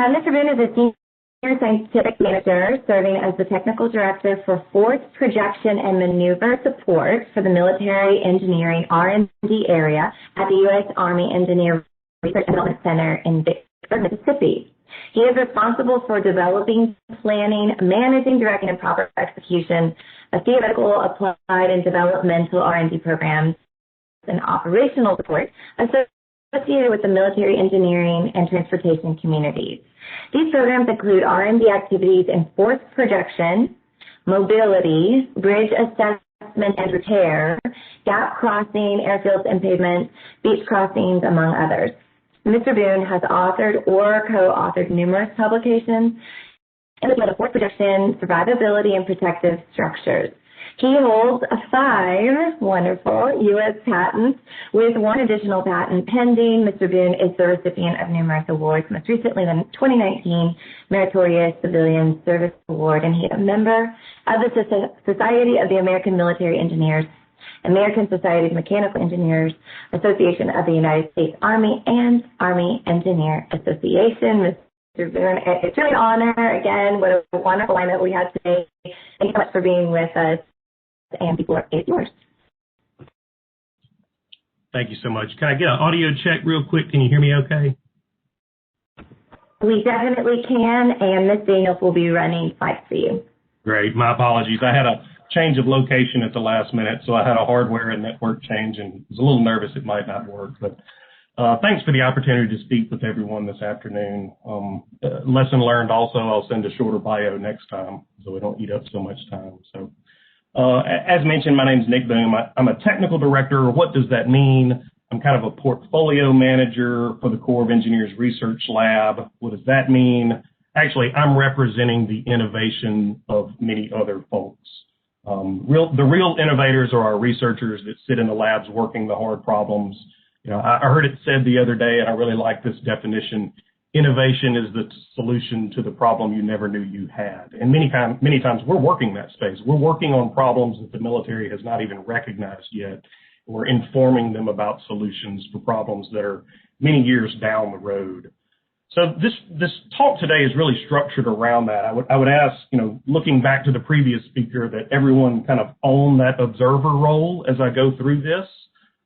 Mr. Boone is a senior scientific manager serving as the technical director for force projection and maneuver support for the military engineering R&D area at the U.S. Army Engineer Research and Development Center in Vicksburg, Mississippi. He is responsible for developing, planning, managing, directing, and proper execution of theoretical, applied, and developmental R&D programs and operational support associated with the military engineering and transportation communities. These programs include R&D activities in force projection, mobility, bridge assessment and repair, gap crossing, airfields and pavements, beach crossings, among others. Mr. Boone has authored or co-authored numerous publications in the field of force projection, survivability, and protective structures. He holds 5 wonderful U.S. patents with 1 additional patent pending. Mr. Boone is the recipient of numerous awards, most recently the 2019 Meritorious Civilian Service Award, and he is a member of the Society of the American Military Engineers, American Society of Mechanical Engineers, Association of the United States Army, and Army Engineer Association. Mr. Boone, it's really an honor. Again, what a wonderful lineup we had today. Thank you so much for being with us, and the floor is yours. Thank you so much. Can I get an audio check real quick? Can you hear me okay? We definitely can, and Ms. Daniels will be running slides for you. Great. My apologies. I had a change of location at the last minute, so I had a hardware and network change and was a little nervous it might not work. But thanks for the opportunity to speak with everyone this afternoon. Lesson learned also, I'll send a shorter bio next time so we don't eat up so much time. So as mentioned, my name is Nick Boone. I'm a technical director. What does that mean? I'm kind of a portfolio manager for the Corps of Engineers Research Lab. What does that mean? Actually, I'm representing the innovation of many other folks. The real innovators are our researchers that sit in the labs working the hard problems. You know, I heard it said the other day, and I really like this definition. Innovation is the solution to the problem you never knew you had. And many times we're working that space. We're working on problems that the military has not even recognized yet. We're informing them about solutions for problems that are many years down the road. So this talk today is really structured around that. I would ask, you know, looking back to the previous speaker, that everyone kind of own that observer role as I go through this.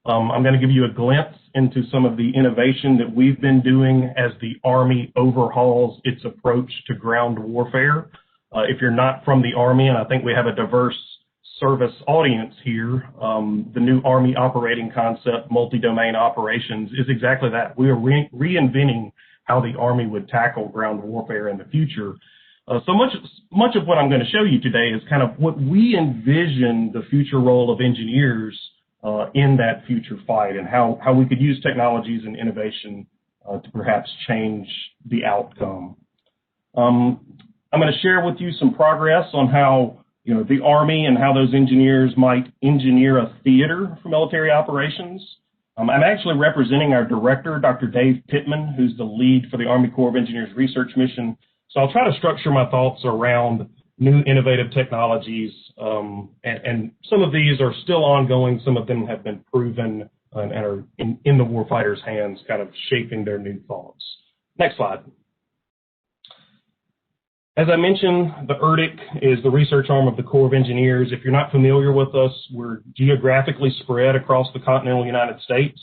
I'm going to give you a glimpse into some of the innovation that we've been doing as the Army overhauls its approach to ground warfare. If you're not from the Army, and I think we have a diverse service audience here, the new Army operating concept, multi-domain operations, is exactly that. We are reinventing how the Army would tackle ground warfare in the future. So much of what I'm going to show you today is kind of what we envision the future role of engineers in that future fight, and how we could use technologies and innovation to perhaps change the outcome. I'm going to share with you some progress on how, you know, the Army and how those engineers might engineer a theater for military operations. I'm actually representing our director, Dr. Dave Pittman, who's the lead for the Army Corps of Engineers Research Mission. So I'll try to structure my thoughts around new innovative technologies, and some of these are still ongoing. Some of them have been proven and are in the warfighter's hands, kind of shaping their new thoughts. Next slide. As I mentioned, the ERDC is the research arm of the Corps of Engineers. If you're not familiar with us, we're geographically spread across the continental United States.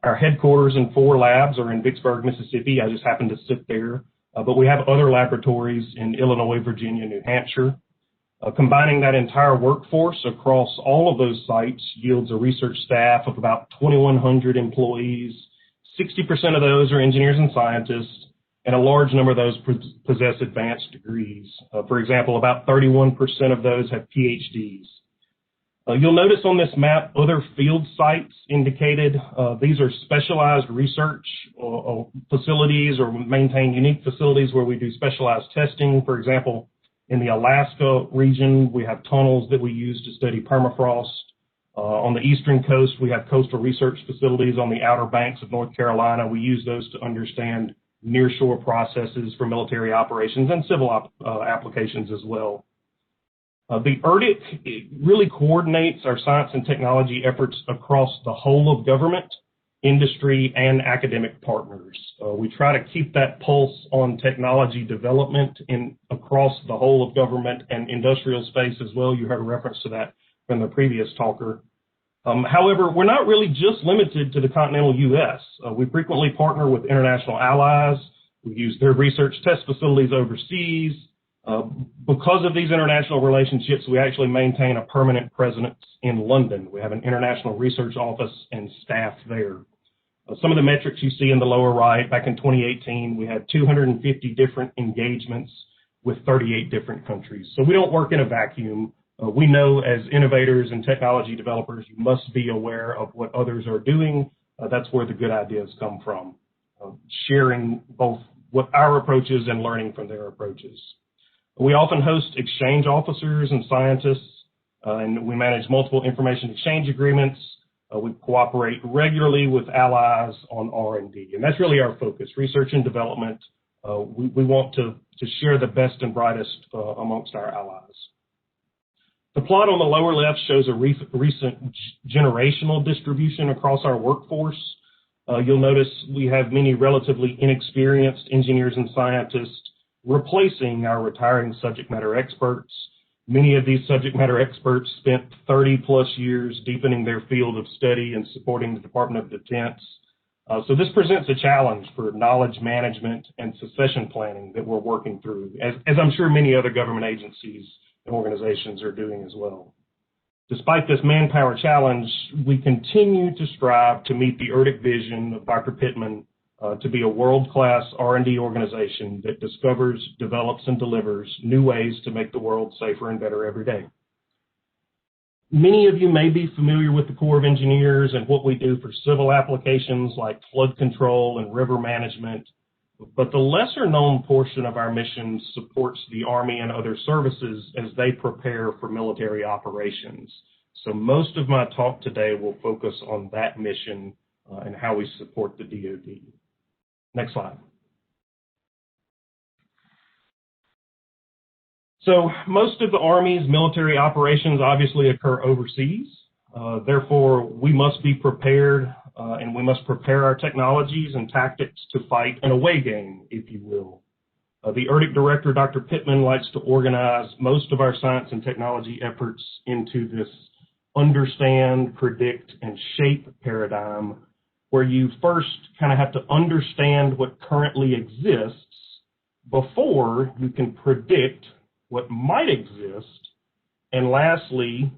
Our headquarters and 4 labs are in Vicksburg, Mississippi. I just happen to sit there. But we have other laboratories in Illinois, Virginia, New Hampshire. Combining that entire workforce across all of those sites yields a research staff of about 2,100 employees. 60% of those are engineers and scientists, and a large number of those possess advanced degrees. For example, about 31% of those have PhDs. You'll notice on this map other field sites indicated. These are specialized research facilities, or maintain unique facilities where we do specialized testing. For example, in the Alaska region, we have tunnels that we use to study permafrost. On the eastern coast, we have coastal research facilities. On the outer banks of North Carolina, we use those to understand nearshore processes for military operations and civil applications as well. The ERDC really coordinates our science and technology efforts across the whole of government, industry, and academic partners. We try to keep that pulse on technology development across the whole of government and industrial space as well. You heard a reference to that from the previous talker. However, we're not really just limited to the continental U.S. We frequently partner with international allies. We use their research test facilities overseas. Because of these international relationships, we actually maintain a permanent presence in London. We have an international research office and staff there. Some of the metrics you see in the lower right, back in 2018, we had 250 different engagements with 38 different countries. So we don't work in a vacuum. We know as innovators and technology developers, you must be aware of what others are doing. That's where the good ideas come from, sharing both what our approach is and learning from their approaches. We often host exchange officers and scientists, and we manage multiple information exchange agreements. We cooperate regularly with allies on R&D, and that's really our focus, research and development. We want to share the best and brightest amongst our allies. The plot on the lower left shows a recent generational distribution across our workforce. You'll notice we have many relatively inexperienced engineers and scientists replacing our retiring subject matter experts. Many of these subject matter experts spent 30 plus years deepening their field of study and supporting the Department of Defense. So this presents a challenge for knowledge management and succession planning that we're working through, as I'm sure many other government agencies and organizations are doing as well. Despite this manpower challenge, we continue to strive to meet the ERDC vision of Dr. Pittman to be a world-class R&D organization that discovers, develops, and delivers new ways to make the world safer and better every day. Many of you may be familiar with the Corps of Engineers and what we do for civil applications like flood control and river management, but the lesser-known portion of our mission supports the Army and other services as they prepare for military operations. So most of my talk today will focus on that mission and how we support the DoD. Next slide. So most of the Army's military operations obviously occur overseas. Therefore, we must be prepared and we must prepare our technologies and tactics to fight an away game, if you will. The ERDC director, Dr. Pittman, likes to organize most of our science and technology efforts into this understand, predict, and shape paradigm, where you first kind of have to understand what currently exists before you can predict what might exist, and lastly,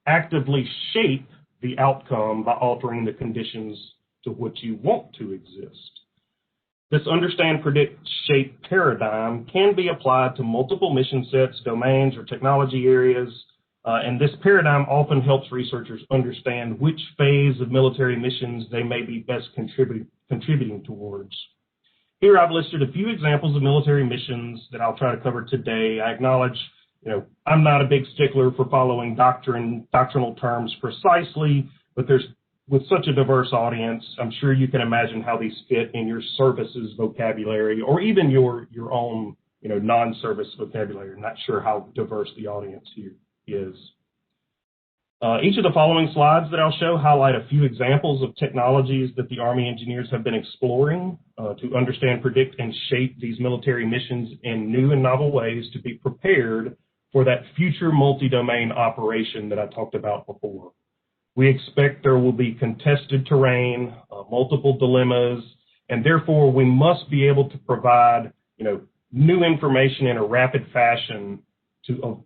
actively shape the outcome by altering the conditions to what you want to exist. This understand, predict, shape paradigm can be applied to multiple mission sets, domains, or technology areas, and this paradigm often helps researchers understand which phase of military missions they may be best contributing towards. Here I've listed a few examples of military missions that I'll try to cover today. I acknowledge, I'm not a big stickler for following doctrinal terms precisely, but with such a diverse audience, I'm sure you can imagine how these fit in your services vocabulary or even your own, non-service vocabulary. I'm not sure how diverse the audience here is. Each of the following slides that I'll show highlight a few examples of technologies that the Army engineers have been exploring to understand, predict, and shape these military missions in new and novel ways to be prepared for that future multi-domain operation that I talked about before. We expect there will be contested terrain, multiple dilemmas, and therefore we must be able to provide, new information in a rapid fashion to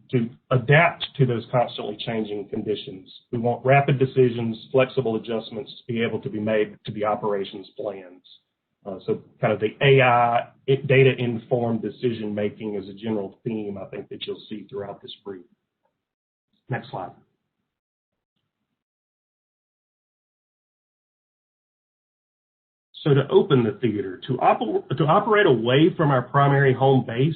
adapt to those constantly changing conditions. We want rapid decisions, flexible adjustments to be able to be made to the operations plans. So kind of the AI, data-informed decision-making is a general theme I think that you'll see throughout this brief. Next slide. So to open the theater, to operate away from our primary home base,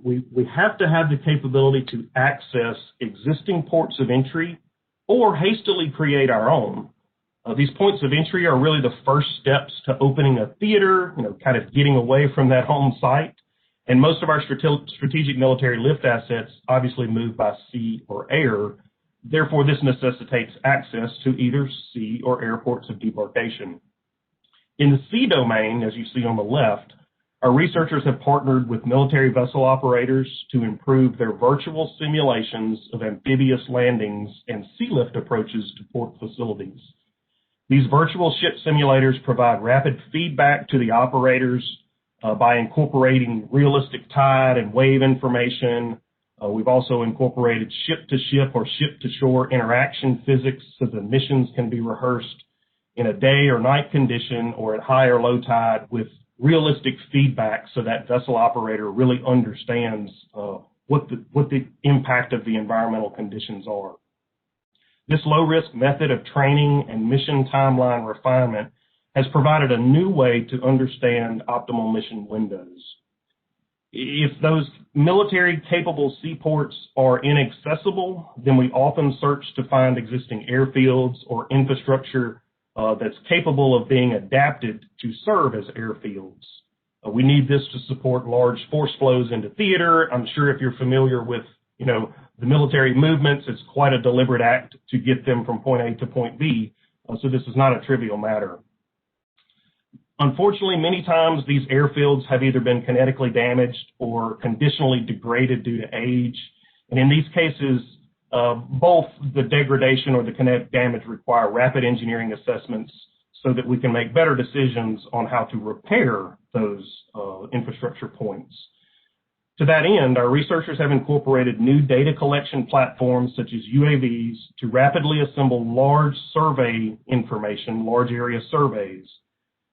we have to have the capability to access existing ports of entry or hastily create our own. These points of entry are really the first steps to opening a theater, kind of getting away from that home site. And most of our strategic military lift assets obviously move by sea or air. Therefore, this necessitates access to either sea or airports of debarkation. In the sea domain, as you see on the left, our researchers have partnered with military vessel operators to improve their virtual simulations of amphibious landings and sea lift approaches to port facilities. These virtual ship simulators provide rapid feedback to the operators by incorporating realistic tide and wave information. We've also incorporated ship-to-ship or ship-to-shore interaction physics so the missions can be rehearsed in a day or night condition or at high or low tide with realistic feedback so that vessel operator really understands what the impact of the environmental conditions are. This low-risk method of training and mission timeline refinement has provided a new way to understand optimal mission windows. If those military-capable seaports are inaccessible, then we often search to find existing airfields or infrastructure that's capable of being adapted to serve as airfields. We need this to support large force flows into theater. I'm sure if you're familiar with, the military movements, it's quite a deliberate act to get them from point A to point B. So this is not a trivial matter. Unfortunately, many times these airfields have either been kinetically damaged or conditionally degraded due to age. And in these cases, both the degradation or the kinetic damage require rapid engineering assessments so that we can make better decisions on how to repair those infrastructure points. To that end, our researchers have incorporated new data collection platforms such as UAVs to rapidly assemble large survey information, large area surveys.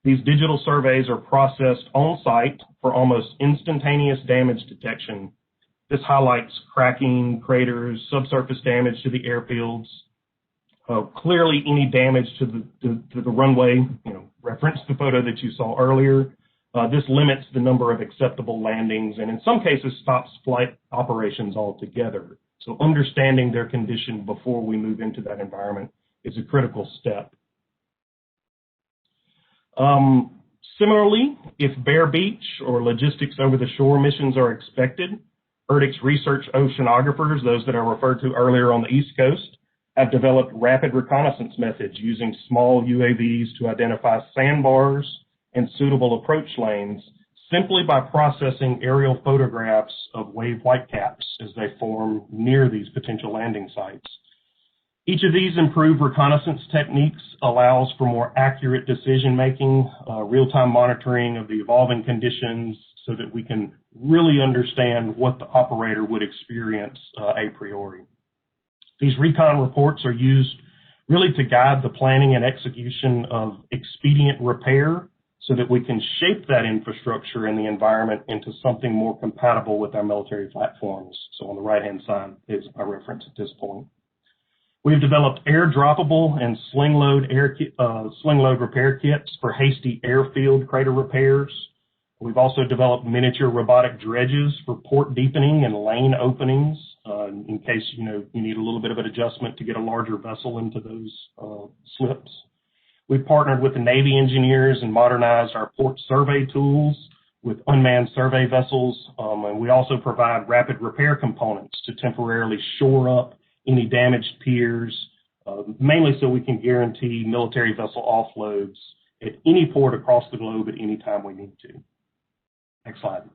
These digital surveys are processed on site for almost instantaneous damage detection. This highlights cracking, craters, subsurface damage to the airfields. Clearly, any damage to the runway, reference the photo that you saw earlier. This limits the number of acceptable landings and in some cases stops flight operations altogether. So understanding their condition before we move into that environment is a critical step. Similarly, if bare beach or logistics over the shore missions are expected, ERDC's research oceanographers, those that I referred to earlier on the East Coast, have developed rapid reconnaissance methods using small UAVs to identify sandbars and suitable approach lanes simply by processing aerial photographs of wave whitecaps as they form near these potential landing sites. Each of these improved reconnaissance techniques allows for more accurate decision-making, real-time monitoring of the evolving conditions so that we can really understand what the operator would experience a priori. These recon reports are used really to guide the planning and execution of expedient repair so that we can shape that infrastructure and the environment into something more compatible with our military platforms. So on the right-hand side is our reference at this point. We've developed air-droppable and sling load repair kits for hasty airfield crater repairs. We've also developed miniature robotic dredges for port deepening and lane openings in case you need a little bit of an adjustment to get a larger vessel into those slips. We've partnered with the Navy engineers and modernized our port survey tools with unmanned survey vessels, and we also provide rapid repair components to temporarily shore up any damaged piers, mainly so we can guarantee military vessel offloads at any port across the globe at any time we need to. Next slide.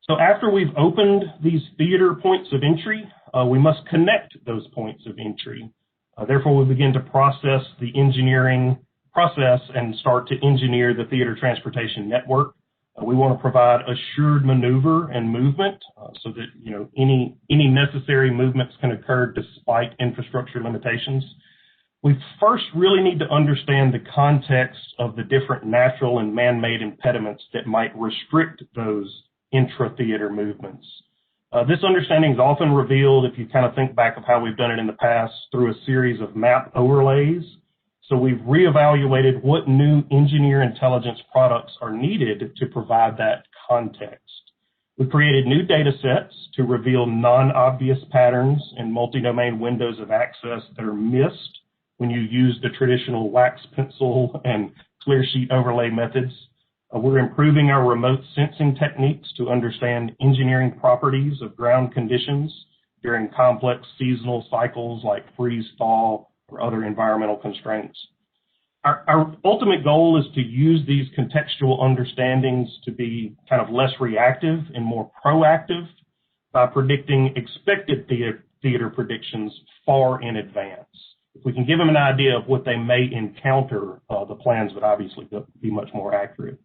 So after we've opened these theater points of entry, we must connect those points of entry. Therefore, we begin to process the engineering process and start to engineer the theater transportation network. We want to provide assured maneuver and movement so that any necessary movements can occur despite infrastructure limitations. We first really need to understand the context of the different natural and man-made impediments that might restrict those intra-theater movements. This understanding is often revealed, if you kind of think back of how we've done it in the past, through a series of map overlays. So we've reevaluated what new engineer intelligence products are needed to provide that context. We created new data sets to reveal non-obvious patterns and multi-domain windows of access that are missed when you use the traditional wax pencil and clear sheet overlay methods. We're improving our remote sensing techniques to understand engineering properties of ground conditions during complex seasonal cycles like freeze-thaw or other environmental constraints. Our ultimate goal is to use these contextual understandings to be kind of less reactive and more proactive by predicting expected theater predictions far in advance. If we can give them an idea of what they may encounter, the plans would obviously be much more accurate.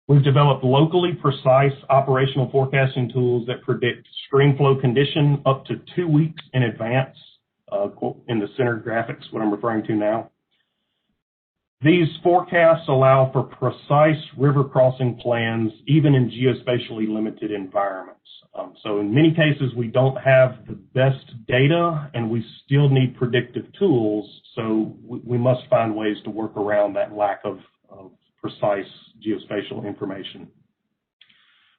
We've developed locally precise operational forecasting tools that predict stream flow condition up to 2 weeks in advance, in the center graphics, what I'm referring to now. These forecasts allow for precise river crossing plans, even in geospatially limited environments. So in many cases, we don't have the best data, and we still need predictive tools, so we must find ways to work around that lack of precise geospatial information.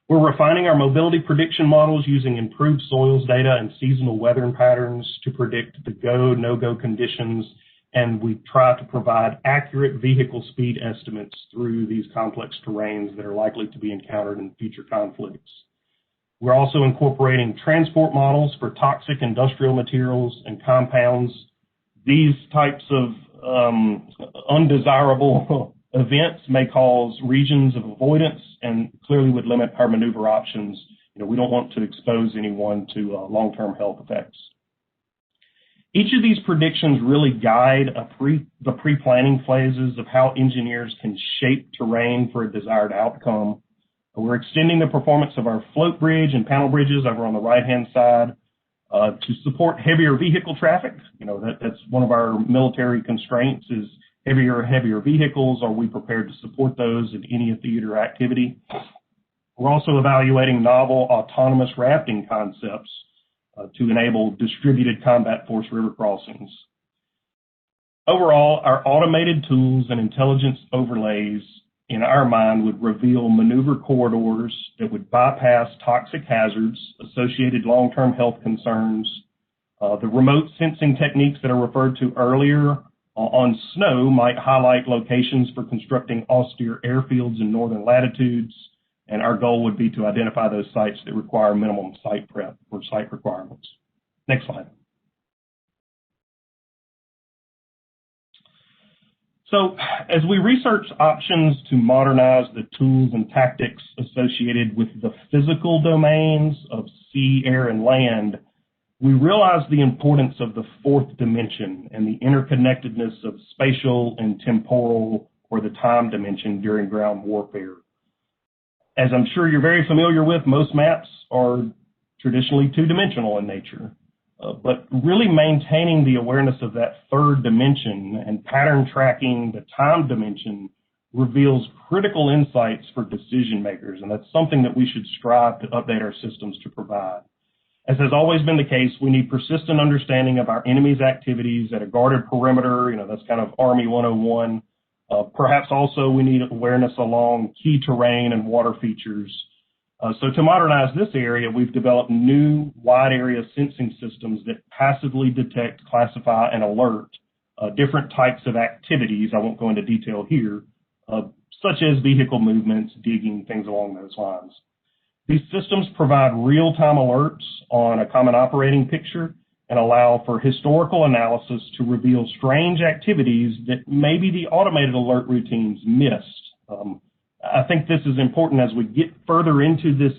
We're refining our mobility prediction models using improved soils data and seasonal weather patterns to predict the go, no-go conditions, and we try to provide accurate vehicle speed estimates through these complex terrains that are likely to be encountered in future conflicts. We're also incorporating transport models for toxic industrial materials and compounds. These types of undesirable events may cause regions of avoidance and clearly would limit our maneuver options. We don't want to expose anyone to long-term health effects. Each of these predictions really guide the pre-planning phases of how engineers can shape terrain for a desired outcome. We're extending the performance of our float bridge and panel bridges over on the right-hand side to support heavier vehicle traffic. That's one of our military constraints is heavier vehicles. Are we prepared to support those in any theater activity? We're also evaluating novel autonomous rafting concepts to enable distributed combat force river crossings. Overall, our automated tools and intelligence overlays in our mind would reveal maneuver corridors that would bypass toxic hazards, associated long-term health concerns. The remote sensing techniques that are referred to earlier on snow might highlight locations for constructing austere airfields in northern latitudes, and our goal would be to identify those sites that require minimum site prep or site requirements. Next slide. So as we research options to modernize the tools and tactics associated with the physical domains of sea, air, and land, we realize the importance of the fourth dimension and the interconnectedness of spatial and temporal, or the time dimension, during ground warfare. As I'm sure you're very familiar with, most maps are traditionally two-dimensional in nature. But really maintaining the awareness of that third dimension and pattern tracking the time dimension reveals critical insights for decision makers, and that's something that we should strive to update our systems to provide. As has always been the case, we need persistent understanding of our enemy's activities at a guarded perimeter. That's kind of Army 101. Perhaps also we need awareness along key terrain and water features. So to modernize this area, we've developed new wide area sensing systems that passively detect, classify, and alert different types of activities. I won't go into detail here, such as vehicle movements, digging, things along those lines. These systems provide real-time alerts on a common operating picture and allow for historical analysis to reveal strange activities that maybe the automated alert routines missed. I think this is important as we get further into this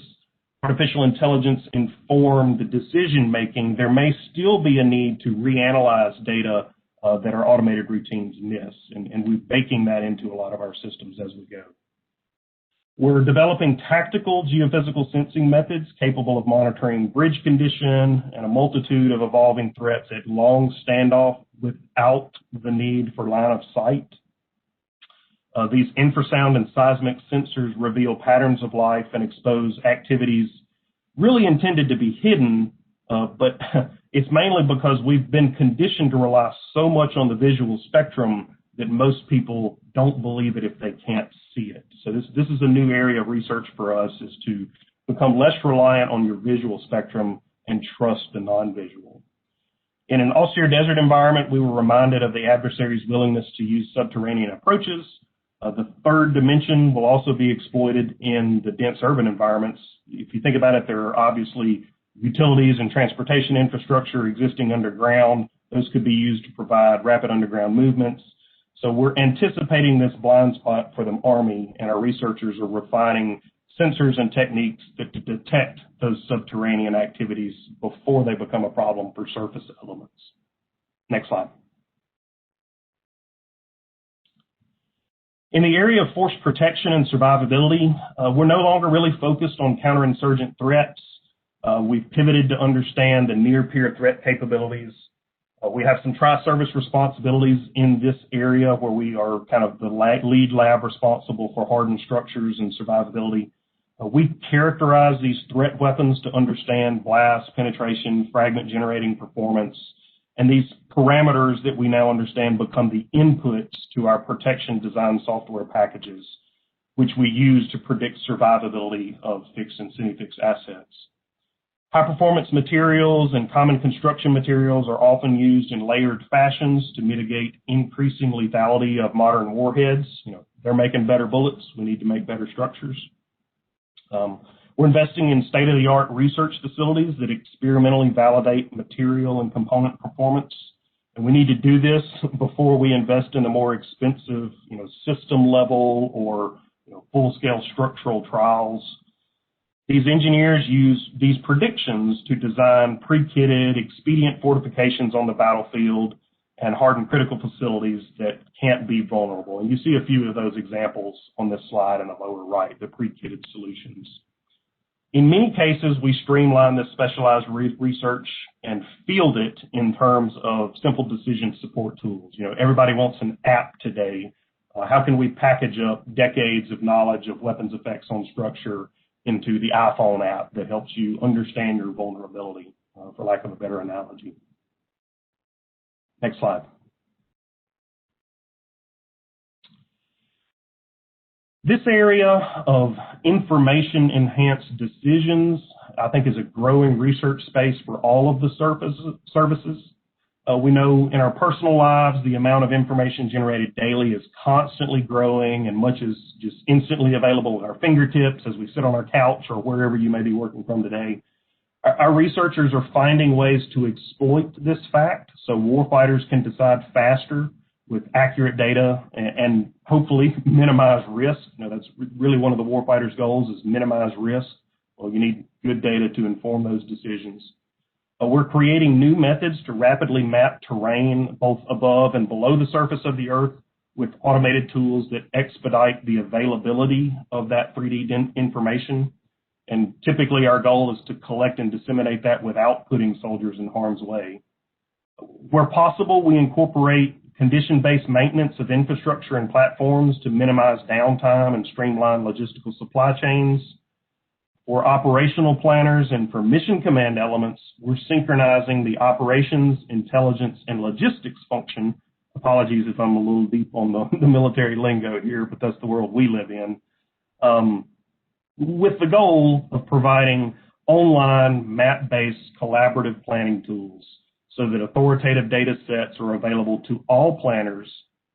artificial intelligence informed decision making. There may still be a need to reanalyze data that our automated routines miss, and we're baking that into a lot of our systems as we go. We're developing tactical geophysical sensing methods capable of monitoring bridge condition and a multitude of evolving threats at long standoff without the need for line of sight. These infrasound and seismic sensors reveal patterns of life and expose activities really intended to be hidden, but it's mainly because we've been conditioned to rely so much on the visual spectrum that most people don't believe it if they can't see it. So this is a new area of research for us, is to become less reliant on your visual spectrum and trust the non-visual. In an austere desert environment, we were reminded of the adversary's willingness to use subterranean approaches. The third dimension will also be exploited in the dense urban environments. If you think about it, there are obviously utilities and transportation infrastructure existing underground. Those could be used to provide rapid underground movements. So we're anticipating this blind spot for the Army, and our researchers are refining sensors and techniques that detect those subterranean activities before they become a problem for surface elements. Next slide. In the area of force protection and survivability, we're no longer really focused on counterinsurgent threats. We've pivoted to understand the near-peer threat capabilities. We have some tri-service responsibilities in this area where we are kind of the lead lab responsible for hardened structures and survivability. We characterize these threat weapons to understand blast, penetration, fragment generating performance, and these parameters that we now understand become the inputs to our protection design software packages, which we use to predict survivability of fixed and semi-fixed assets. High-performance materials and common construction materials are often used in layered fashions to mitigate increasing lethality of modern warheads. They're making better bullets. We need to make better structures. We're investing in state-of-the-art research facilities that experimentally validate material and component performance. And we need to do this before we invest in the more expensive, system-level or full-scale structural trials. These engineers use these predictions to design pre-kitted, expedient fortifications on the battlefield and harden critical facilities that can't be vulnerable. And you see a few of those examples on this slide in the lower right, the pre-kitted solutions. In many cases, we streamline this specialized research and field it in terms of simple decision support tools. Everybody wants an app today. How can we package up decades of knowledge of weapons effects on structure into the iPhone app that helps you understand your vulnerability, for lack of a better analogy? Next slide. This area of information-enhanced decisions, I think, is a growing research space for all of the services. We know in our personal lives, the amount of information generated daily is constantly growing, and much is just instantly available at our fingertips as we sit on our couch or wherever you may be working from today. Our researchers are finding ways to exploit this fact so warfighters can decide faster with accurate data and hopefully minimize risk. That's really one of the warfighter's goals, is minimize risk. Well, you need good data to inform those decisions. We're creating new methods to rapidly map terrain both above and below the surface of the Earth with automated tools that expedite the availability of that 3D information. And typically our goal is to collect and disseminate that without putting soldiers in harm's way. Where possible, we incorporate condition-based maintenance of infrastructure and platforms to minimize downtime and streamline logistical supply chains. For operational planners and for mission command elements, we're synchronizing the operations, intelligence, and logistics function. Apologies if I'm a little deep on the military lingo here, but that's the world we live in. With the goal of providing online, map-based collaborative planning tools so that authoritative data sets are available to all planners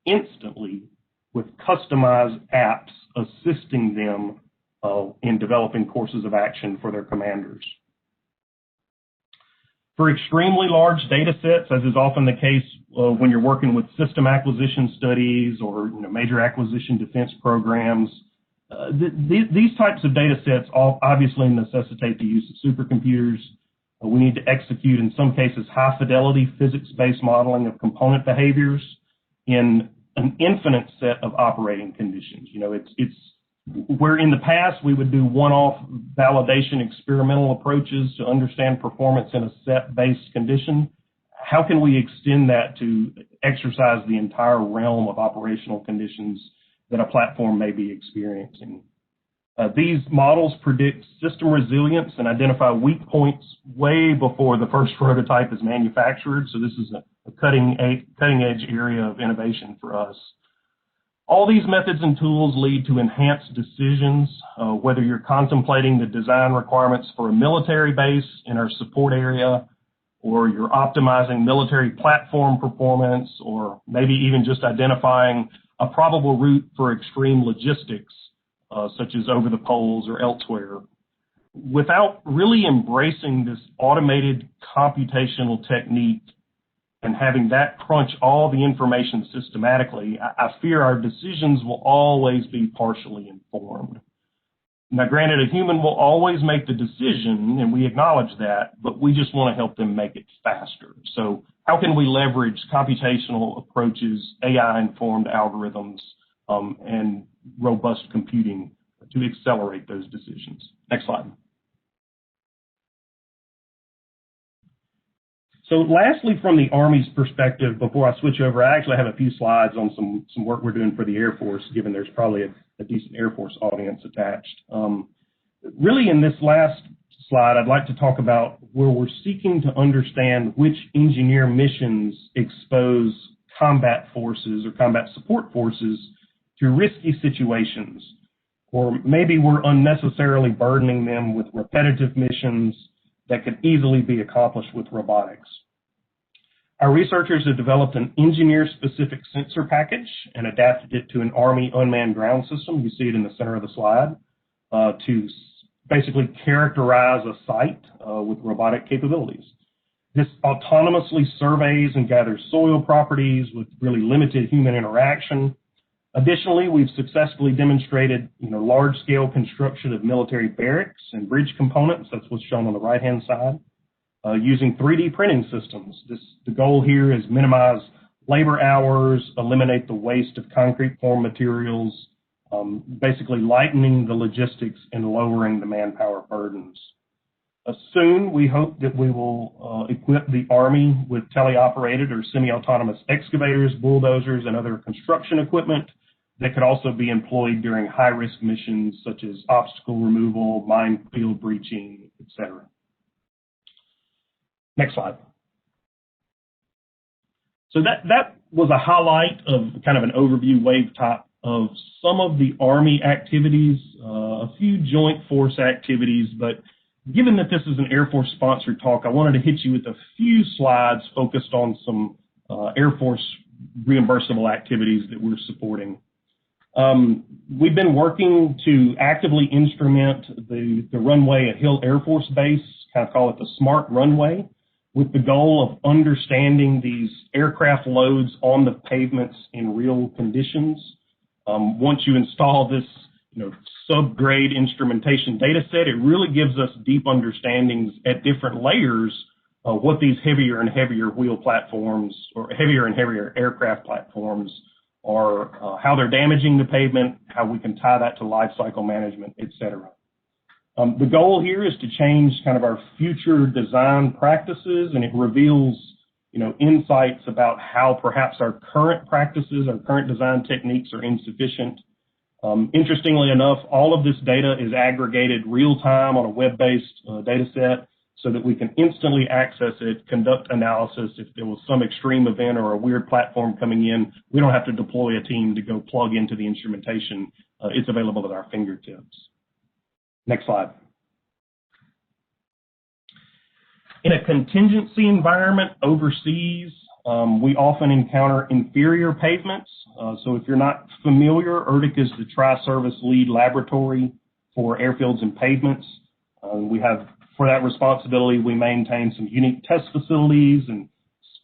instantly with customized apps assisting them in developing courses of action for their commanders. For extremely large data sets, as is often the case when you're working with system acquisition studies or major acquisition defense programs, these types of data sets obviously necessitate the use of supercomputers. We need to execute, in some cases, high-fidelity physics-based modeling of component behaviors in an infinite set of operating conditions. It's where in the past we would do one-off validation experimental approaches to understand performance in a set-based condition. How can we extend that to exercise the entire realm of operational conditions that a platform may be experiencing? These models predict system resilience and identify weak points way before the first prototype is manufactured. So this is a cutting-edge area of innovation for us. All these methods and tools lead to enhanced decisions, whether you're contemplating the design requirements for a military base in our support area, or you're optimizing military platform performance, or maybe even just identifying a probable route for extreme logistics, such as over the poles or elsewhere, without really embracing this automated computational technique and having that crunch all the information systematically, I fear our decisions will always be partially informed. Now, granted, a human will always make the decision, and we acknowledge that, but we just want to help them make it faster. So how can we leverage computational approaches, AI-informed algorithms, and robust computing to accelerate those decisions? Next slide. So lastly, from the Army's perspective, before I switch over, I actually have a few slides on some work we're doing for the Air Force, given there's probably a decent Air Force audience attached. Really, in this last slide, I'd like to talk about where we're seeking to understand which engineer missions expose combat forces or combat support forces to risky situations, or maybe we're unnecessarily burdening them with repetitive missions that could easily be accomplished with robotics. Our researchers have developed an engineer-specific sensor package and adapted it to an Army unmanned ground system. You see it in the center of the slide, to basically characterize a site with robotic capabilities. This autonomously surveys and gathers soil properties with really limited human interaction. Additionally, we've successfully demonstrated, large-scale construction of military barracks and bridge components. That's what's shown on the right-hand side, using 3D printing systems. The goal here is minimize labor hours, eliminate the waste of concrete form materials, basically lightening the logistics and lowering the manpower burdens. Soon, we hope that we will equip the Army with teleoperated or semi-autonomous excavators, bulldozers, and other construction equipment that could also be employed during high-risk missions such as obstacle removal, minefield breaching, etc. Next slide. So that was a highlight of kind of an overview wave top of some of the Army activities, a few joint force activities, but given that this is an Air Force sponsored talk, I wanted to hit you with a few slides focused on some Air Force reimbursable activities that we're supporting. We've been working to actively instrument the runway at Hill Air Force Base, kind of call it the smart runway, with the goal of understanding these aircraft loads on the pavements in real conditions. Once you install this subgrade instrumentation data set, it really gives us deep understandings at different layers of what these heavier and heavier wheel platforms or heavier and heavier aircraft platforms are, how they're damaging the pavement, how we can tie that to life cycle management, et cetera. The goal here is to change kind of our future design practices, and it reveals insights about how perhaps our current practices, our current design techniques are insufficient. Interestingly enough, all of this data is aggregated real time on a web-based data set so that we can instantly access it, conduct analysis. If there was some extreme event or a weird platform coming in, we don't have to deploy a team to go plug into the instrumentation. It's available at our fingertips. Next slide. In a contingency environment overseas, we often encounter inferior pavements. So if you're not familiar, ERDC is the tri-service lead laboratory for airfields and pavements. We have, for that responsibility, we maintain some unique test facilities, and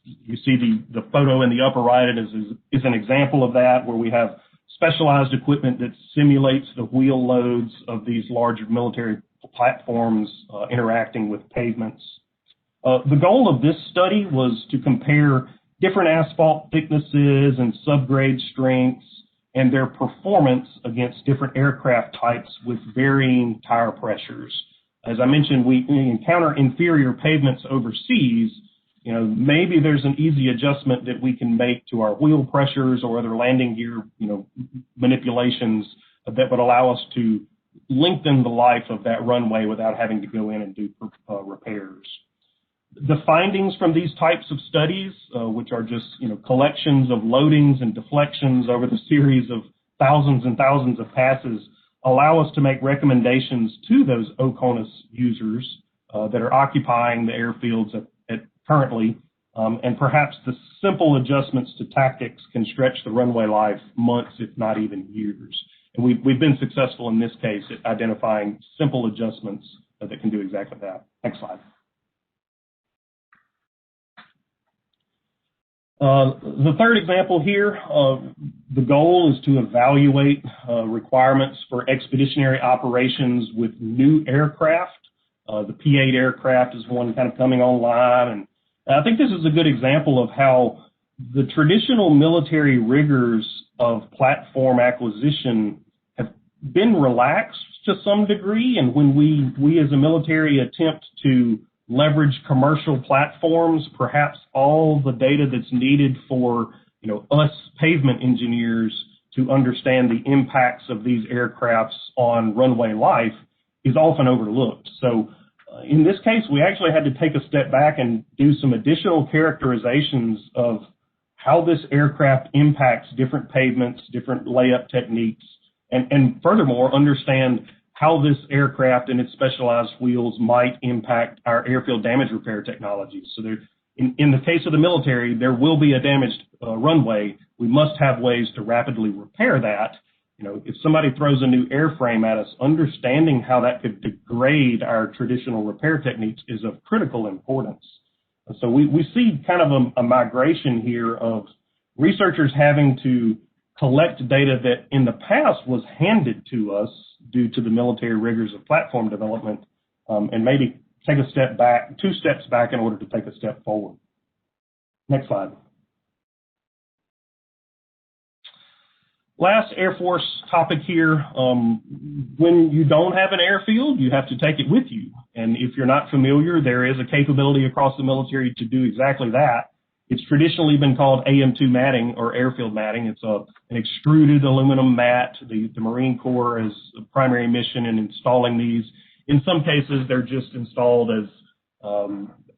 you see the photo in the upper right is an example of that, where we have specialized equipment that simulates the wheel loads of these large military platforms interacting with pavements. The goal of this study was to compare different asphalt thicknesses and subgrade strengths and their performance against different aircraft types with varying tire pressures. As I mentioned, we encounter inferior pavements overseas. Maybe there's an easy adjustment that we can make to our wheel pressures or other landing gear, manipulations that would allow us to lengthen the life of that runway without having to go in and do repairs. The findings from these types of studies, which are just collections of loadings and deflections over the series of thousands and thousands of passes, allow us to make recommendations to those OCONUS users that are occupying the airfields currently and perhaps the simple adjustments to tactics can stretch the runway life months, if not even years. And we've been successful in this case at identifying simple adjustments that can do exactly that. Next slide. The third example here, the goal is to evaluate requirements for expeditionary operations with new aircraft. The P-8 aircraft is one kind of coming online, and I think this is a good example of how the traditional military rigors of platform acquisition have been relaxed to some degree, and when we as a military attempt to leverage commercial platforms, perhaps all the data that's needed for us pavement engineers to understand the impacts of these aircrafts on runway life is often overlooked. So in this case, we actually had to take a step back and do some additional characterizations of how this aircraft impacts different pavements, different layup techniques, and furthermore, understand how this aircraft and its specialized wheels might impact our airfield damage repair technologies. So in the case of the military, there will be a damaged runway. We must have ways to rapidly repair that. If somebody throws a new airframe at us, understanding how that could degrade our traditional repair techniques is of critical importance. So we see kind of a migration here of researchers having to collect data that in the past was handed to us due to the military rigors of platform development, and maybe take a step back, 2 steps back in order to take a step forward. Next slide. Last Air Force topic here, when you don't have an airfield, you have to take it with you. And if you're not familiar, there is a capability across the military to do exactly that. It's traditionally been called AM2 matting or airfield matting. It's an extruded aluminum mat. The Marine Corps has a primary mission in installing these. In some cases, they're just installed as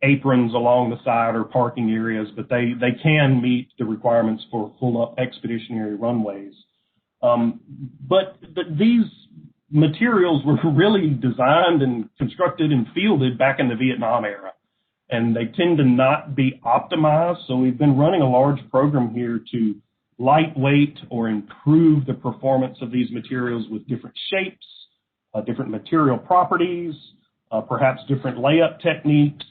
aprons along the side or parking areas, but they can meet the requirements for full expeditionary runways. But these materials were really designed and constructed and fielded back in the Vietnam era, and they tend to not be optimized. So we've been running a large program here to lightweight or improve the performance of these materials with different shapes, different material properties, perhaps different layup techniques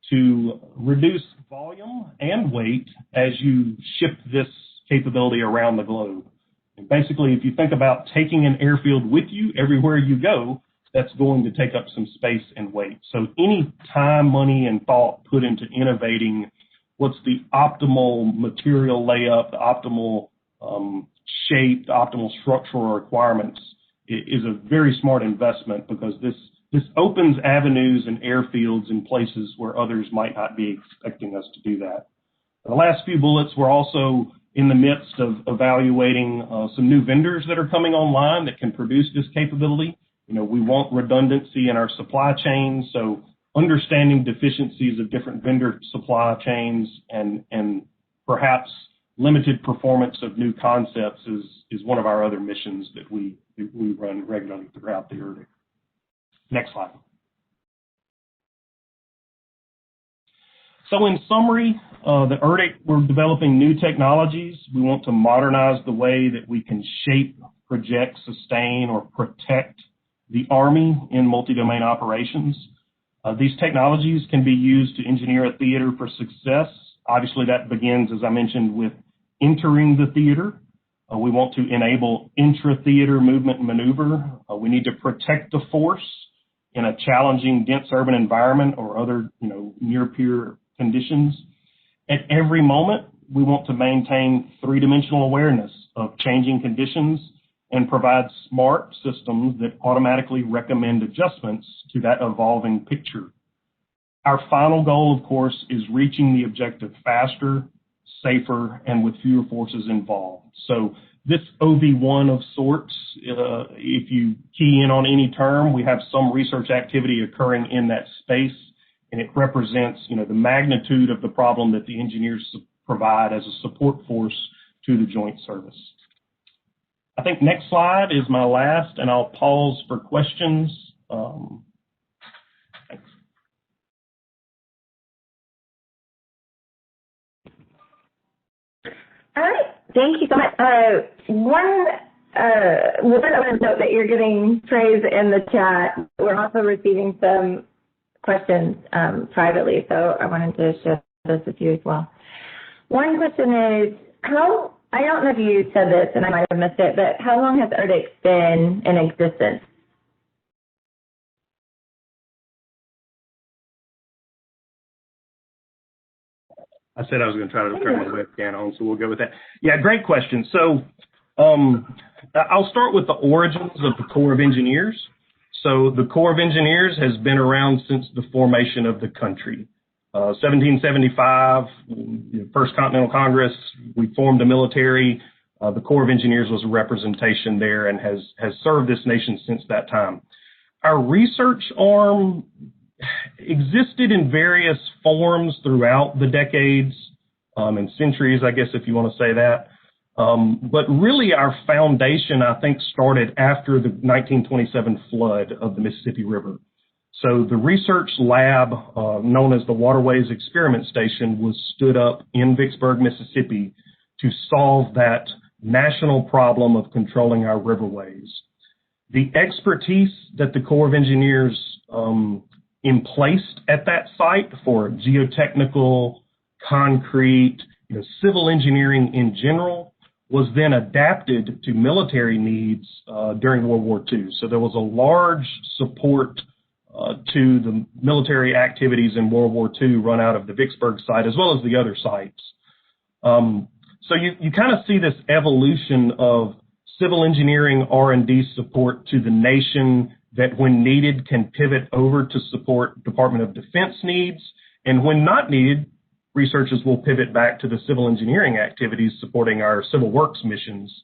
to reduce volume and weight as you ship this capability around the globe. And basically, if you think about taking an airfield with you everywhere you go, that's going to take up some space and weight. So any time, money, and thought put into innovating what's the optimal material layup, the optimal shape, the optimal structural requirements is a very smart investment, because this opens avenues and airfields in places where others might not be expecting us to do that. The last few bullets, we're also in the midst of evaluating some new vendors that are coming online that can produce this capability. We want redundancy in our supply chain, so understanding deficiencies of different vendor supply chains and perhaps limited performance of new concepts is one of our other missions that we run regularly throughout the ERDC. Next slide. So in summary, the ERDC, we're developing new technologies. We want to modernize the way that we can shape, project, sustain, or protect the Army in multi-domain operations. These technologies can be used to engineer a theater for success. Obviously, that begins, as I mentioned, with entering the theater. We want to enable intra-theater movement and maneuver. We need to protect the force in a challenging, dense urban environment or other, near-peer conditions. At every moment, we want to maintain three-dimensional awareness of changing conditions and provide smart systems that automatically recommend adjustments to that evolving picture. Our final goal, of course, is reaching the objective faster, safer, and with fewer forces involved. So this OV1 of sorts, if you key in on any term, we have some research activity occurring in that space, and it represents, the magnitude of the problem that the engineers provide as a support force to the Joint Service. I think next slide is my last, and I'll pause for questions. Thanks. All right. Thank you so much. One other note that you're getting praise in the chat. We're also receiving some questions privately, so I wanted to share this with you as well. One question is, I don't know if you said this and I might have missed it, but how long has ERDC been in existence? I said I was going to try to turn my webcam on, so we'll go with that. Yeah, great question. So I'll start with the origins of the Corps of Engineers. So the Corps of Engineers has been around since the formation of the country. 1775, First Continental Congress, we formed a military. The Corps of Engineers was a representation there and has served this nation since that time. Our research arm existed in various forms throughout the decades and centuries, I guess, if you want to say that. But really our foundation, I think, started after the 1927 flood of the Mississippi River. So the research lab, known as the Waterways Experiment Station, was stood up in Vicksburg, Mississippi to solve that national problem of controlling our riverways. The expertise that the Corps of Engineers emplaced at that site for geotechnical, concrete, civil engineering in general was then adapted to military needs during World War II. So there was a large support to the military activities in World War II run out of the Vicksburg site as well as the other sites. So you kind of see this evolution of civil engineering R&D support to the nation that when needed can pivot over to support Department of Defense needs, and when not needed, researchers will pivot back to the civil engineering activities supporting our civil works missions.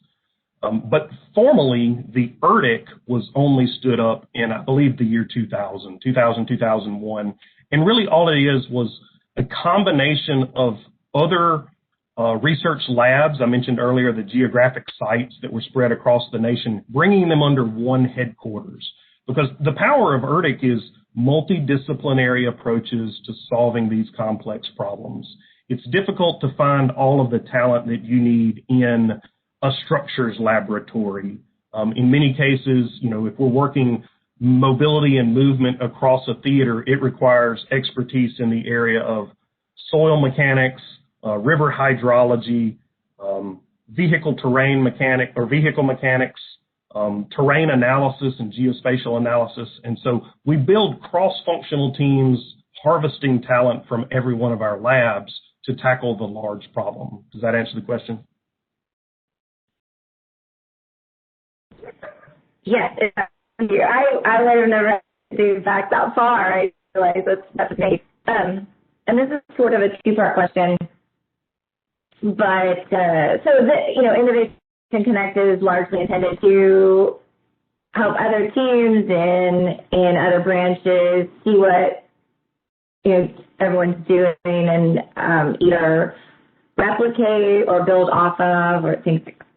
But formally, the ERDC was only stood up in, I believe, the year 2001. And really all it is was a combination of other research labs. I mentioned earlier the geographic sites that were spread across the nation, bringing them under one headquarters. Because the power of ERDC is multidisciplinary approaches to solving these complex problems. It's difficult to find all of the talent that you need in a structures laboratory. In many cases, if we're working mobility and movement across a theater, it requires expertise in the area of soil mechanics, river hydrology, vehicle mechanics, terrain analysis and geospatial analysis. And so we build cross-functional teams harvesting talent from every one of our labs to tackle the large problem. Does that answer the question? Yes. I would have never do back that far. I realize that's amazing. And this is sort of a two-part question. But Innovation Connect is largely intended to help other teams in other branches see what everyone's doing and either replicate or build off of or things like that.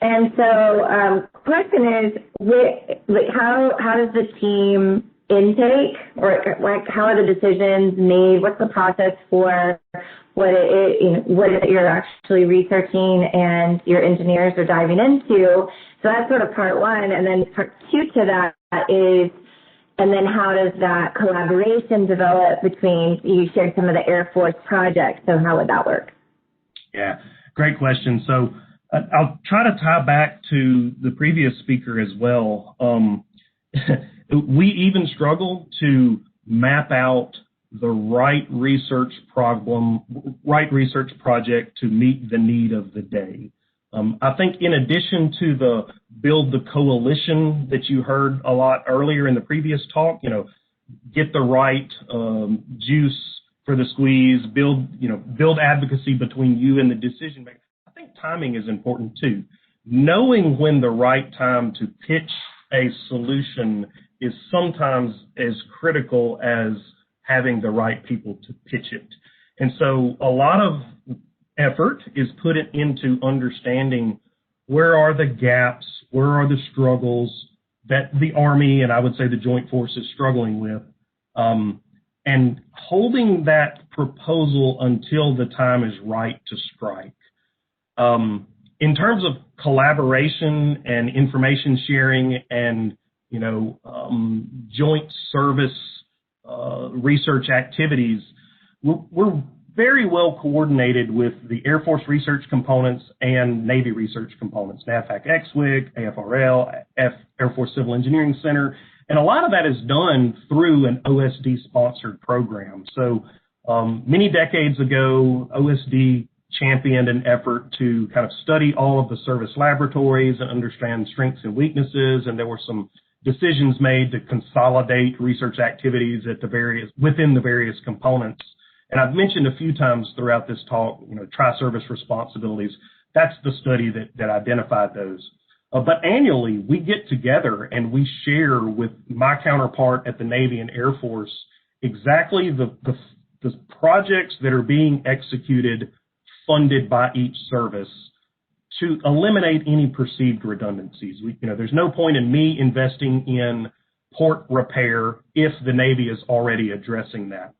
And so question is, how does the team intake, or how are the decisions made? What's the process for what it is you're actually researching and your engineers are diving into? So that's sort of part one. And then part two to that is, and then how does that collaboration develop between, you shared some of the Air Force projects, so how would that work? Yeah, great question. So I'll try to tie back to the previous speaker as well. We even struggle to map out the right research project to meet the need of the day. I think in addition to the build the coalition that you heard a lot earlier in the previous talk, get the right juice for the squeeze, build advocacy between you and the decision maker. I think timing is important too. Knowing when the right time to pitch a solution is sometimes as critical as having the right people to pitch it. And so a lot of effort is put into understanding where are the gaps, where are the struggles that the Army and I would say the Joint Force is struggling with, and holding that proposal until the time is right to strike. In terms of collaboration and information sharing and, joint service research activities, we're very well coordinated with the Air Force research components and Navy research components, NAVFAC XWIC, AFRL, Air Force Civil Engineering Center, and a lot of that is done through an OSD-sponsored program. So many decades ago, OSD championed an effort to kind of study all of the service laboratories and understand strengths and weaknesses, and there were some decisions made to consolidate research activities at within the various components. And I've mentioned a few times throughout this talk, tri-service responsibilities. That's the study that identified those. But annually, we get together and we share with my counterpart at the Navy and Air Force exactly the projects that are being executed, funded by each service, to eliminate any perceived redundancies. There's no point in me investing in port repair if the Navy is already addressing that.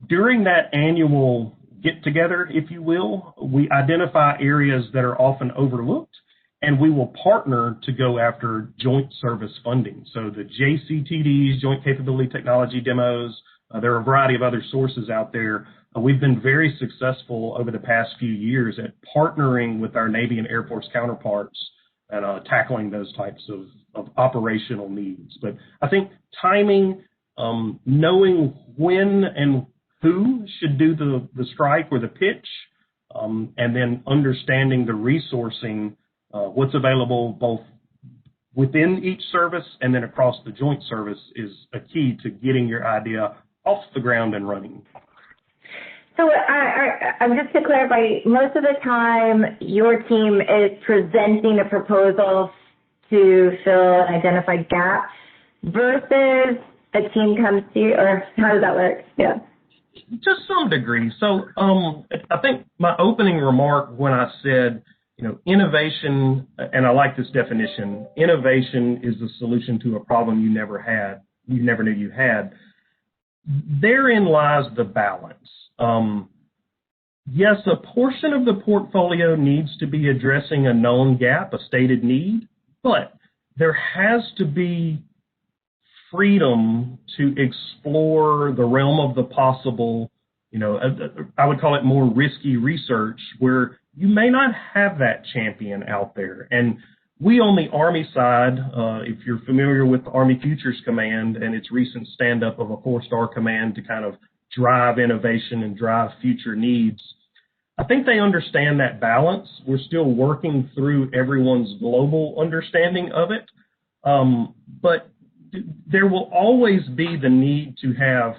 During that annual get-together, if you will, we identify areas that are often overlooked, and we will partner to go after joint service funding. So the JCTDs, Joint Capability Technology Demos, there are a variety of other sources out there. We've been very successful over the past few years at partnering with our Navy and Air Force counterparts and tackling those types of operational needs. But I think timing, knowing when and who should do the strike or the pitch, and then understanding the resourcing, what's available both within each service and then across the joint service is a key to getting your idea off the ground and running. So just to clarify, most of the time your team is presenting a proposal to fill an identified gap versus a team comes to you, or how does that work? Yeah. To some degree. So I think my opening remark when I said, innovation, and I like this definition, innovation is the solution to a problem you never knew you had. Therein lies the balance. Yes, a portion of the portfolio needs to be addressing a known gap, a stated need, but there has to be freedom to explore the realm of the possible, I would call it more risky research, where you may not have that champion out there. And we on the Army side, if you're familiar with the Army Futures Command and its recent stand-up of a 4-star command to kind of drive innovation and drive future needs, I think they understand that balance. We're still working through everyone's global understanding of it. But there will always be the need to have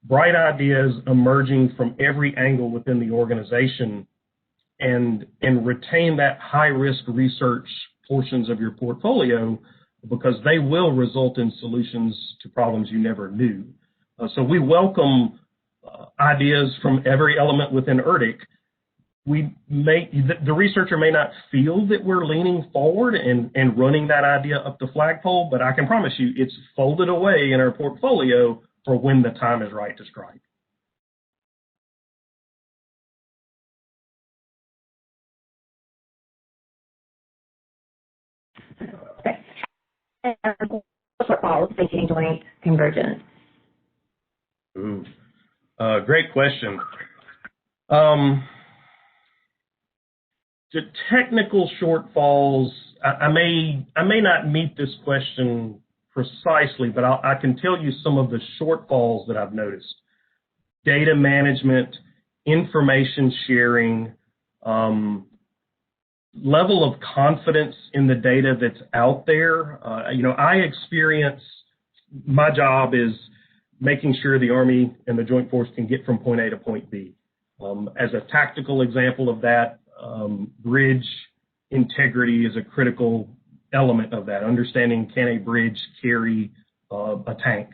bright ideas emerging from every angle within the organization and retain that high-risk research portions of your portfolio, because they will result in solutions to problems you never knew. So we welcome ideas from every element within ERDC. The researcher may not feel that we're leaning forward and running that idea up the flagpole, but I can promise you it's folded away in our portfolio for when the time is right to strike. Okay. Shortfalls facing joint convergence? Great question. The technical shortfalls, I may not meet this question precisely, but I can tell you some of the shortfalls that I've noticed. Data management, information sharing, level of confidence in the data that's out there. I experience, my job is making sure the Army and the Joint Force can get from point A to point B. As a tactical example of that, bridge integrity is a critical element of that. Understanding, can a bridge carry a tank,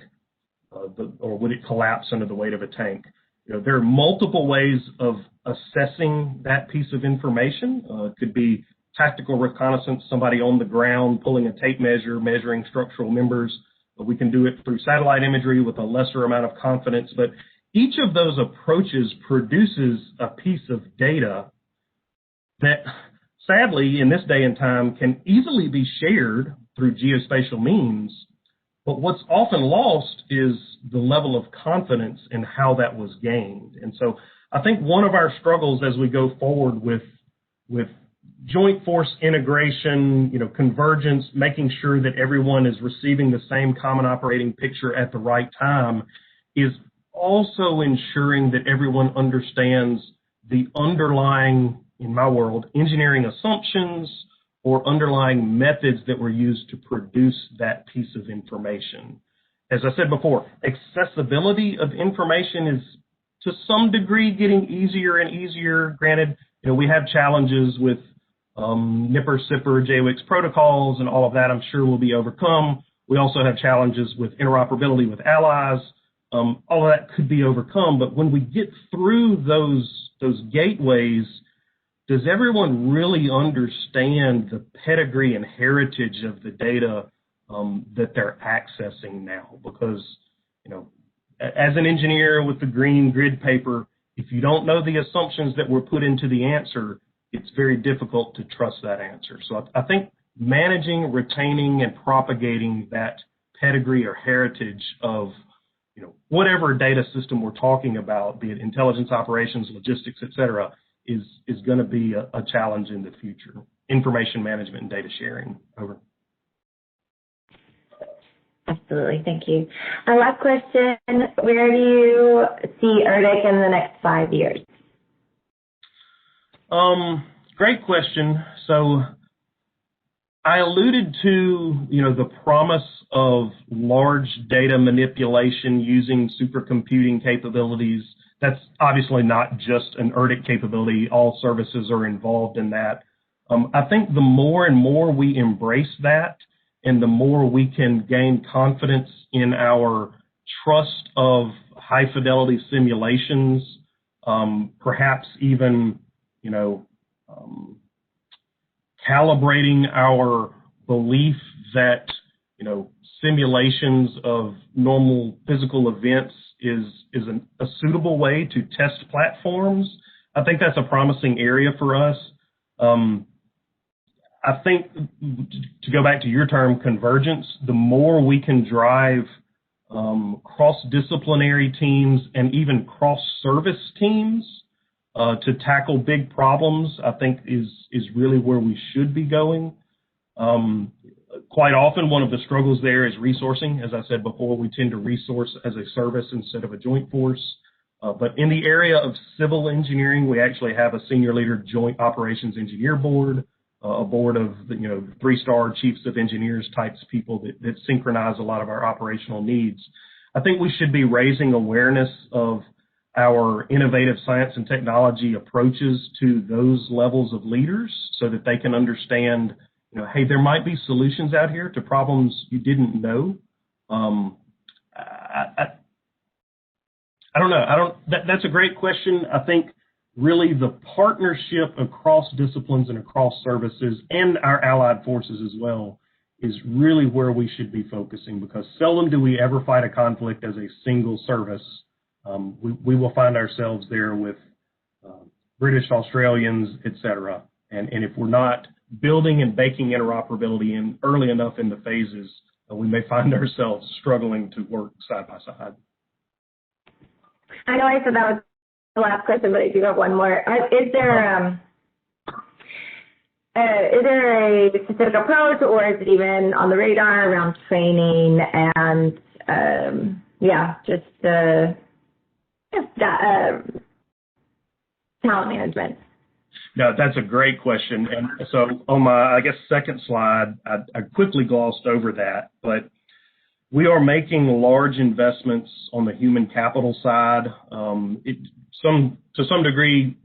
or would it collapse under the weight of a tank? There are multiple ways of assessing that piece of information. It could be tactical reconnaissance, somebody on the ground pulling a tape measure, measuring structural members. We can do it through satellite imagery with a lesser amount of confidence. But each of those approaches produces a piece of data that sadly in this day and time can easily be shared through geospatial means, but what's often lost is the level of confidence in how that was gained. And so I think one of our struggles as we go forward with joint force integration, convergence, making sure that everyone is receiving the same common operating picture at the right time, is also ensuring that everyone understands the underlying, in my world, engineering assumptions or underlying methods that were used to produce that piece of information. As I said before, accessibility of information is to some degree getting easier and easier. Granted, we have challenges with NIPR, SIPR, JWIX protocols, and all of that I'm sure will be overcome. We also have challenges with interoperability with allies. All of that could be overcome, but when we get through those gateways, does everyone really understand the pedigree and heritage of the data that they're accessing now? Because, as an engineer with the green grid paper, if you don't know the assumptions that were put into the answer, it's very difficult to trust that answer. So I think managing, retaining, and propagating that pedigree or heritage of whatever data system we're talking about, be it intelligence, operations, logistics, et cetera, is going to be a challenge in the future. Information management and data sharing. Over. Absolutely. Thank you. Last question, where do you see ERDC in the next 5 years? Great question. So I alluded to, the promise of large data manipulation using supercomputing capabilities. That's obviously not just an ERDC capability. All services are involved in that. I think the more and more we embrace that, and the more we can gain confidence in our trust of high fidelity simulations, perhaps even, calibrating our belief that, simulations of normal physical events is a suitable way to test platforms. I think that's a promising area for us. I think, to go back to your term, convergence, the more we can drive cross-disciplinary teams and even cross-service teams to tackle big problems, I think is really where we should be going. Quite often, one of the struggles there is resourcing. As I said before, we tend to resource as a service instead of a joint force. But in the area of civil engineering, we actually have a senior leader joint operations engineer board, a board of 3-star chiefs of engineers types people that synchronize a lot of our operational needs. I think we should be raising awareness of our innovative science and technology approaches to those levels of leaders so that they can understand, hey, there might be solutions out here to problems you didn't know. I don't know. That's a great question. I think really the partnership across disciplines and across services and our allied forces as well is really where we should be focusing, because seldom do we ever fight a conflict as a single service. We will find ourselves there with British, Australians, et cetera. And if we're not building and baking interoperability in early enough in the phases, we may find ourselves struggling to work side by side. I know I said that was the last question, but I do have one more. Is there a specific approach, or is it even on the radar around training and talent management? No, that's a great question. And so on my, second slide, I quickly glossed over that, but we are making large investments on the human capital side. To some degree,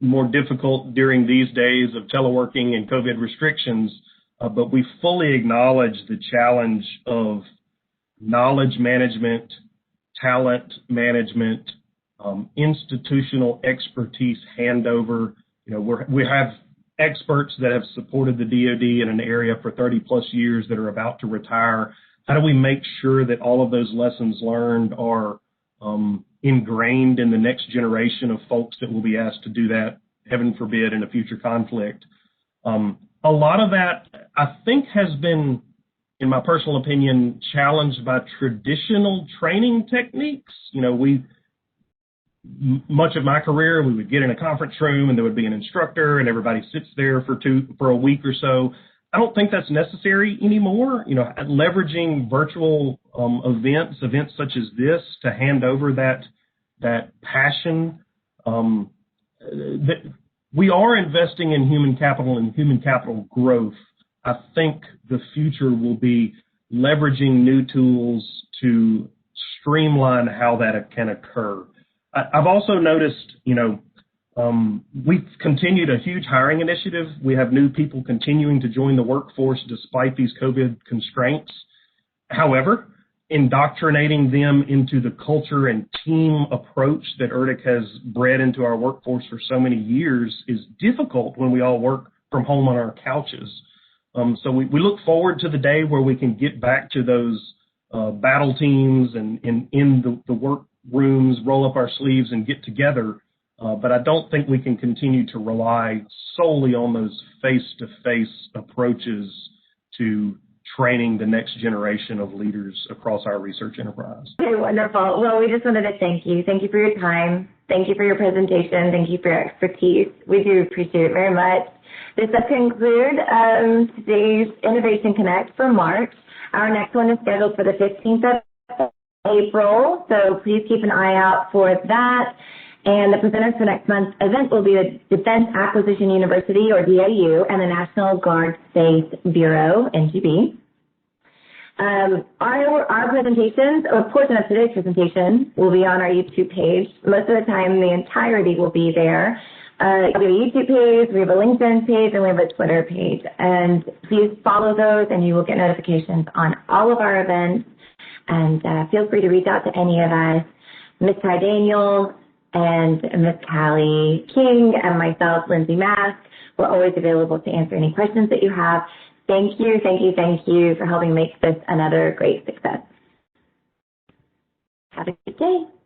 more difficult during these days of teleworking and COVID restrictions, but we fully acknowledge the challenge of knowledge management, talent management, institutional expertise handover. We have experts that have supported the DoD in an area for 30 plus years that are about to retire. How do we make sure that all of those lessons learned are ingrained in the next generation of folks that will be asked to do that heaven forbid, in a future conflict. A lot of that, I think, has been, in my personal opinion, challenged by traditional training techniques. You know, much of my career, we would get in a conference room and there would be an instructor and everybody sits there for a week or so. I don't think that's necessary anymore. You know, leveraging virtual events such as this to hand over that passion. We are investing in human capital and human capital growth. I think the future will be leveraging new tools to streamline how that can occur. I've also noticed, you know, we've continued a huge hiring initiative. We have new people continuing to join the workforce despite these COVID constraints. However, indoctrinating them into the culture and team approach that ERDC has bred into our workforce for so many years is difficult when we all work from home on our couches. So we look forward to the day where we can get back to those battle teams and in the work rooms, roll up our sleeves and get together. But I don't think we can continue to rely solely on those face-to-face approaches to training the next generation of leaders across our research enterprise. Okay, wonderful. Well, we just wanted to thank you. Thank you for your time. Thank you for your presentation. Thank you for your expertise. We do appreciate it very much. This does conclude today's Innovation Connect for March. Our next one is scheduled for the 15th of April, so please keep an eye out for that. And the presenters for next month's event will be the Defense Acquisition University, or DAU, and the National Guard Space Bureau, NGB. Our presentations, or a portion of today's presentation, will be on our YouTube page. Most of the time, the entirety will be there. We have a YouTube page, we have a LinkedIn page, and we have a Twitter page. And please follow those, and you will get notifications on all of our events. And feel free to reach out to any of us, Ms. Ty Daniels, and Ms. Callie King, and myself, Lindsay Mask. We're always available to answer any questions that you have. Thank you for helping make this another great success. Have a good day.